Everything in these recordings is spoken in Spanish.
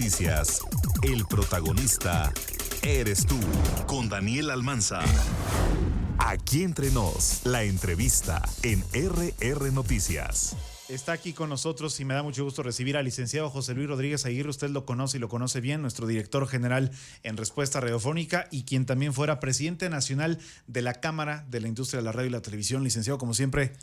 Noticias, el protagonista eres tú, con Daniel Almanza. Aquí entre nos, la entrevista en RR Noticias. Está aquí con nosotros y me da mucho gusto recibir al licenciado José Luis Rodríguez Aguirre. Usted lo conoce y lo conoce bien, nuestro director general en Respuesta Radiofónica y quien también fuera presidente nacional de la Cámara de la Industria de la Radio y la Televisión. Licenciado, como siempre,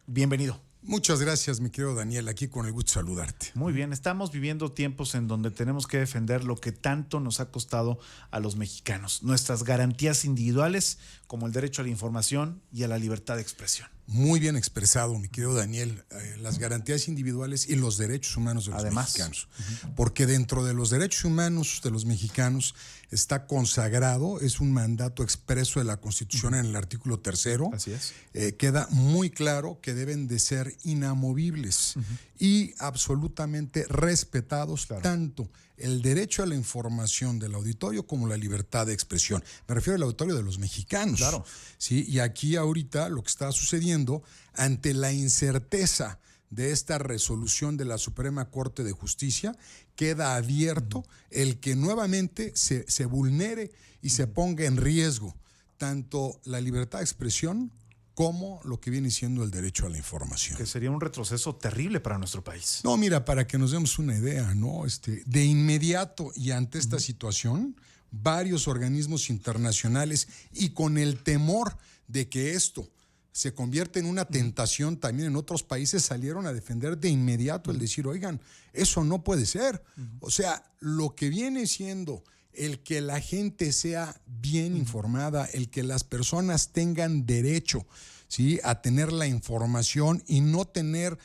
bienvenido. Muchas gracias, mi querido Daniel, aquí con el gusto de saludarte. Muy bien, estamos viviendo tiempos en donde tenemos que defender lo que tanto nos ha costado a los mexicanos, nuestras garantías individuales como el derecho a la información y a la libertad de expresión. Muy bien expresado, mi querido Daniel, las garantías individuales y los derechos humanos de los mexicanos. Porque dentro de los derechos humanos de los mexicanos está consagrado, es un mandato expreso de la Constitución en el artículo 3º. Así es. Queda muy claro que deben de ser inamovibles y absolutamente respetados, claro, tanto el derecho a la información del auditorio como la libertad de expresión. Me refiero al auditorio de los mexicanos. Claro. ¿Sí? Y aquí ahorita lo que está sucediendo ante la incerteza de esta resolución de la Suprema Corte de Justicia, queda abierto el que nuevamente se vulnere y se ponga en riesgo tanto la libertad de expresión como lo que viene siendo el derecho a la información. Que sería un retroceso terrible para nuestro país. No, mira, para que nos demos una idea, ¿no? De inmediato y ante esta situación, varios organismos internacionales y con el temor de que esto se convierte en una tentación también en otros países, salieron a defender de inmediato el decir, oigan, eso no puede ser. O sea, lo que viene siendo el que la gente sea bien informada, el que las personas tengan derecho, ¿sí?, a tener la información y no tener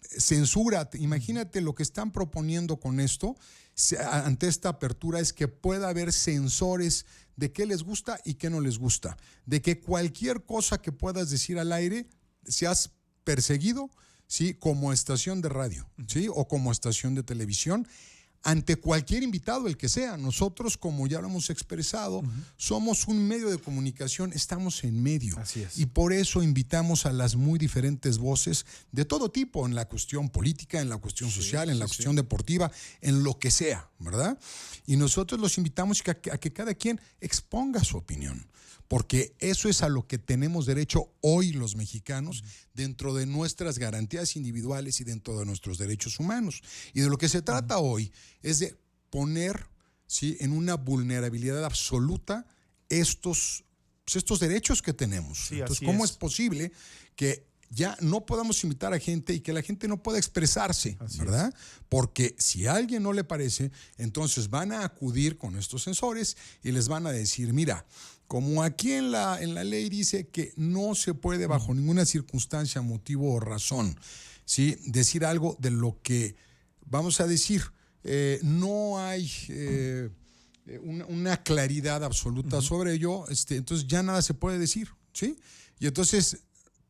censura. Imagínate lo que están proponiendo con esto ante esta apertura es que pueda haber censores de qué les gusta y qué no les gusta, de que cualquier cosa que puedas decir al aire seas perseguido, ¿sí?, como estación de radio, ¿sí?, o como estación de televisión, ante cualquier invitado, el que sea. Nosotros, como ya lo hemos expresado, somos un medio de comunicación, estamos en medio. Así es. Y por eso invitamos a las muy diferentes voces de todo tipo, en la cuestión política, en la cuestión social, en la cuestión deportiva, en lo que sea, ¿verdad? Y nosotros los invitamos a que cada quien exponga su opinión, porque eso es a lo que tenemos derecho hoy los mexicanos dentro de nuestras garantías individuales y dentro de nuestros derechos humanos. Y de lo que se trata hoy es de poner, ¿sí?, en una vulnerabilidad absoluta estos derechos que tenemos. Sí, entonces, ¿cómo es posible que ya no podamos invitar a gente y que la gente no pueda expresarse, ¿verdad? Porque si a alguien no le parece, entonces van a acudir con estos censores y les van a decir, mira, como aquí en la ley dice que no se puede bajo ninguna circunstancia, motivo o razón, ¿sí?, decir algo de lo que vamos a decir, no hay una claridad absoluta sobre ello, entonces ya nada se puede decir, ¿sí? Y entonces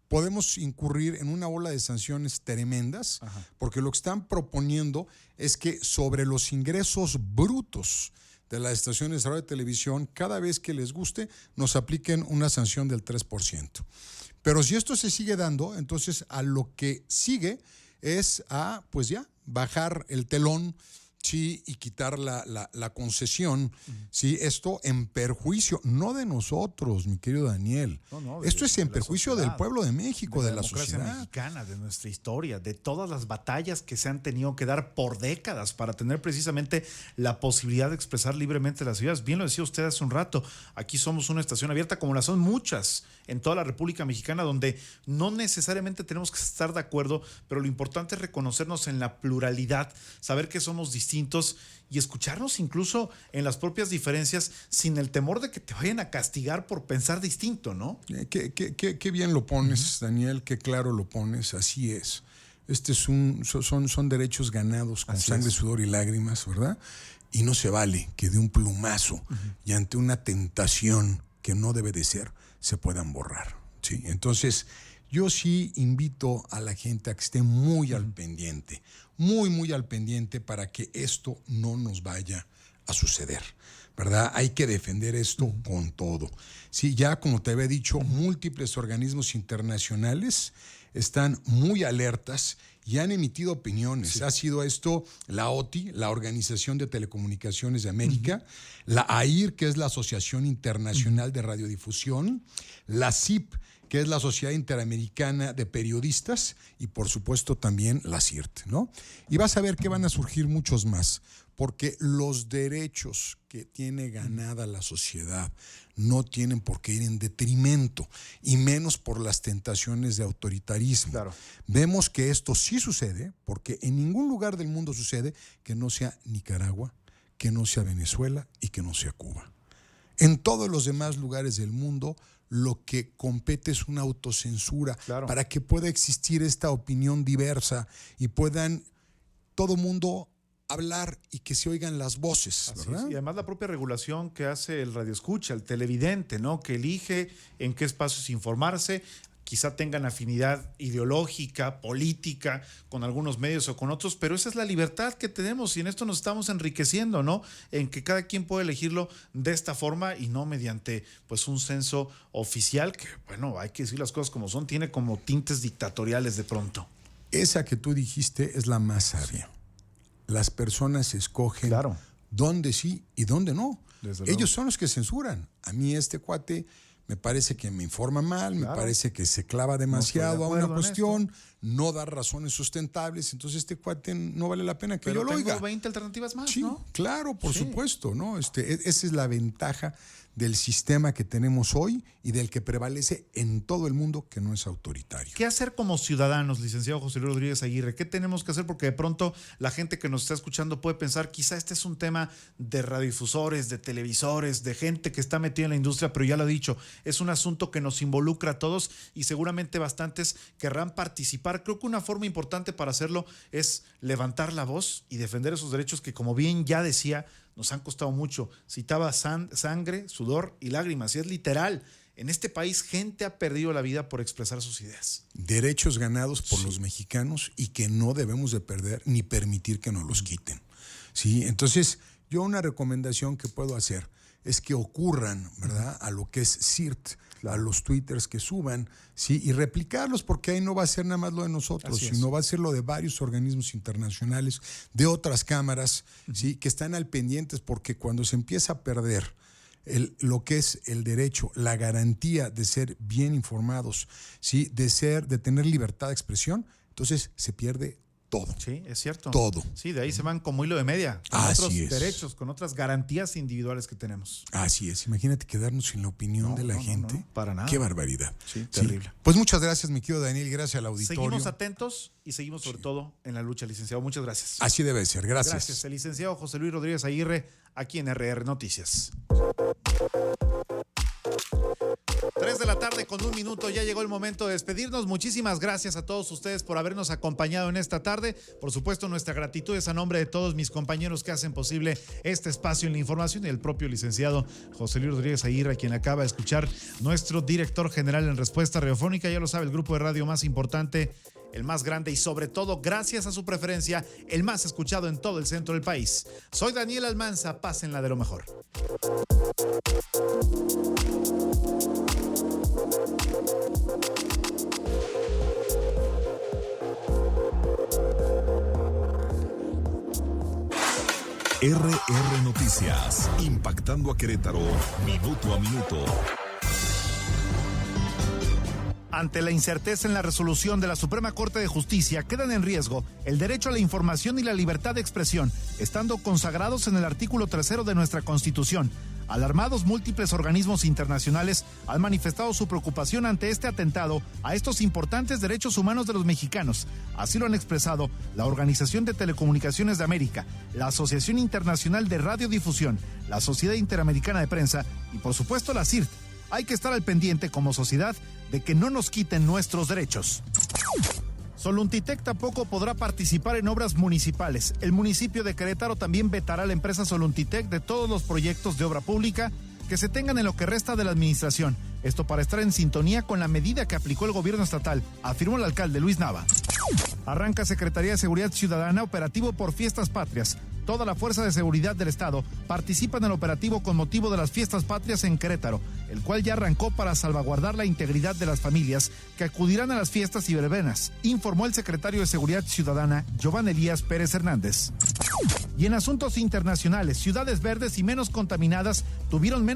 podemos incurrir en una ola de sanciones tremendas, porque lo que están proponiendo es que sobre los ingresos brutos de las estaciones de radio y televisión, cada vez que les guste, nos apliquen una sanción del 3%. Pero si esto se sigue dando, entonces a lo que sigue es a, pues ya, bajar el telón, sí, y quitar la concesión, sí, esto en perjuicio, no de nosotros, mi querido Daniel, esto es en perjuicio del pueblo de México, de la sociedad mexicana, de nuestra historia, de todas las batallas que se han tenido que dar por décadas para tener precisamente la posibilidad de expresar libremente las ideas. Bien lo decía usted hace un rato, aquí somos una estación abierta, como la son muchas en toda la República Mexicana, donde no necesariamente tenemos que estar de acuerdo, pero lo importante es reconocernos en la pluralidad, saber que somos distintos y escucharnos incluso en las propias diferencias sin el temor de que te vayan a castigar por pensar distinto, ¿no? Qué bien lo pones, Daniel, qué claro lo pones, así es. Son derechos ganados con sangre, sudor y lágrimas, ¿verdad? Y no se vale que de un plumazo y ante una tentación que no debe de ser, se puedan borrar, ¿sí? Entonces, yo sí invito a la gente a que esté muy al pendiente, muy al pendiente para que esto no nos vaya a suceder, ¿verdad? Hay que defender esto con todo. Sí, ya como te había dicho, múltiples organismos internacionales están muy alertas y han emitido opiniones. Sí. Ha sido esto la OTI, la Organización de Telecomunicaciones de América, la AIR, que es la Asociación Internacional de Radiodifusión, la CIP, que es la Sociedad Interamericana de Periodistas, y por supuesto también la CIRT, ¿no? Y vas a ver que van a surgir muchos más, porque los derechos que tiene ganada la sociedad no tienen por qué ir en detrimento, y menos por las tentaciones de autoritarismo. Claro. Vemos que esto sí sucede, porque en ningún lugar del mundo sucede que no sea Nicaragua, que no sea Venezuela y que no sea Cuba. En todos los demás lugares del mundo, lo que compete es una autocensura, claro, para que pueda existir esta opinión diversa y puedan todo mundo hablar y que se oigan las voces, ¿verdad? Y además la propia regulación que hace el radioescucha, el televidente, ¿no? Que elige en qué espacios informarse. Quizá tengan afinidad ideológica, política, con algunos medios o con otros, pero esa es la libertad que tenemos y en esto nos estamos enriqueciendo, ¿no? En que cada quien puede elegirlo de esta forma y no mediante pues un censo oficial que, bueno, hay que decir las cosas como son, tiene como tintes dictatoriales de pronto. Esa que tú dijiste es la más sabia. Las personas escogen, claro, dónde sí y dónde no. Ellos son los que censuran. A mí este cuate me parece que me informa mal, claro, me parece que se clava demasiado a una cuestión, no da razones sustentables, entonces este cuate no vale la pena que yo lo oiga. Pero tengo 20 alternativas más, sí, ¿no? Claro, por supuesto, ¿no? Esa es la ventaja del sistema que tenemos hoy y del que prevalece en todo el mundo, que no es autoritario. ¿Qué hacer como ciudadanos, licenciado José Luis Rodríguez Aguirre? ¿Qué tenemos que hacer? Porque de pronto la gente que nos está escuchando puede pensar, quizá este es un tema de radiodifusores, de televisores, de gente que está metida en la industria, pero ya lo he dicho, es un asunto que nos involucra a todos y seguramente bastantes querrán participar. Creo que una forma importante para hacerlo es levantar la voz y defender esos derechos que, como bien ya decía, nos han costado mucho. Citaba sangre, sudor y lágrimas, y es literal. En este país, gente ha perdido la vida por expresar sus ideas. Derechos ganados por los mexicanos y que no debemos de perder ni permitir que nos los quiten. ¿Sí? Entonces, yo una recomendación que puedo hacer es que ocurran, ¿verdad?, a lo que es CIRT, a los twitters que suban, ¿sí?, y replicarlos, porque ahí no va a ser nada más lo de nosotros, sino va a ser lo de varios organismos internacionales, de otras cámaras, ¿sí?, que están al pendientes, porque cuando se empieza a perder lo que es el derecho, la garantía de ser bien informados, ¿sí?, de tener libertad de expresión, entonces se pierde todo. Sí, es cierto. Todo. Sí, de ahí se van como hilo de media, con otros derechos, con otras garantías individuales que tenemos. Así es. Imagínate quedarnos sin la opinión de la gente. No, para nada. Qué barbaridad. Sí, terrible. Pues muchas gracias, mi querido Daniel, gracias al auditorio. Seguimos atentos y seguimos sobre todo en la lucha, licenciado. Muchas gracias. Así debe ser. Gracias. Gracias. El licenciado José Luis Rodríguez Aguirre, aquí en RR Noticias. 3:01 p.m, ya llegó el momento de despedirnos. Muchísimas gracias a todos ustedes por habernos acompañado en esta tarde. Por supuesto, nuestra gratitud es a nombre de todos mis compañeros que hacen posible este espacio en la información y el propio licenciado José Luis Rodríguez Aguirre, a quien acaba de escuchar, nuestro director general en Respuesta Radiofónica. Ya lo sabe, el grupo de radio más importante, el más grande y sobre todo, gracias a su preferencia, el más escuchado en todo el centro del país. Soy Daniel Almanza, pásenla de lo mejor. RR Noticias, impactando a Querétaro, minuto a minuto. Ante la incerteza en la resolución de la Suprema Corte de Justicia, quedan en riesgo el derecho a la información y la libertad de expresión, estando consagrados en el artículo 3 de nuestra Constitución. Alarmados, múltiples organismos internacionales han manifestado su preocupación ante este atentado a estos importantes derechos humanos de los mexicanos. Así lo han expresado la Organización de Telecomunicaciones de América, la Asociación Internacional de Radiodifusión, la Sociedad Interamericana de Prensa y, por supuesto, la CIRT. Hay que estar al pendiente como sociedad de que no nos quiten nuestros derechos. Soluntitec tampoco podrá participar en obras municipales. El municipio de Querétaro también vetará a la empresa Soluntitec de todos los proyectos de obra pública que se tengan en lo que resta de la administración. Esto para estar en sintonía con la medida que aplicó el gobierno estatal, afirmó el alcalde Luis Nava. Arranca Secretaría de Seguridad Ciudadana operativo por Fiestas Patrias. Toda la Fuerza de Seguridad del Estado participa en el operativo con motivo de las fiestas patrias en Querétaro, el cual ya arrancó para salvaguardar la integridad de las familias que acudirán a las fiestas y verbenas, informó el secretario de Seguridad Ciudadana, Giovanni Elías Pérez Hernández. Y en asuntos internacionales, ciudades verdes y menos contaminadas tuvieron menos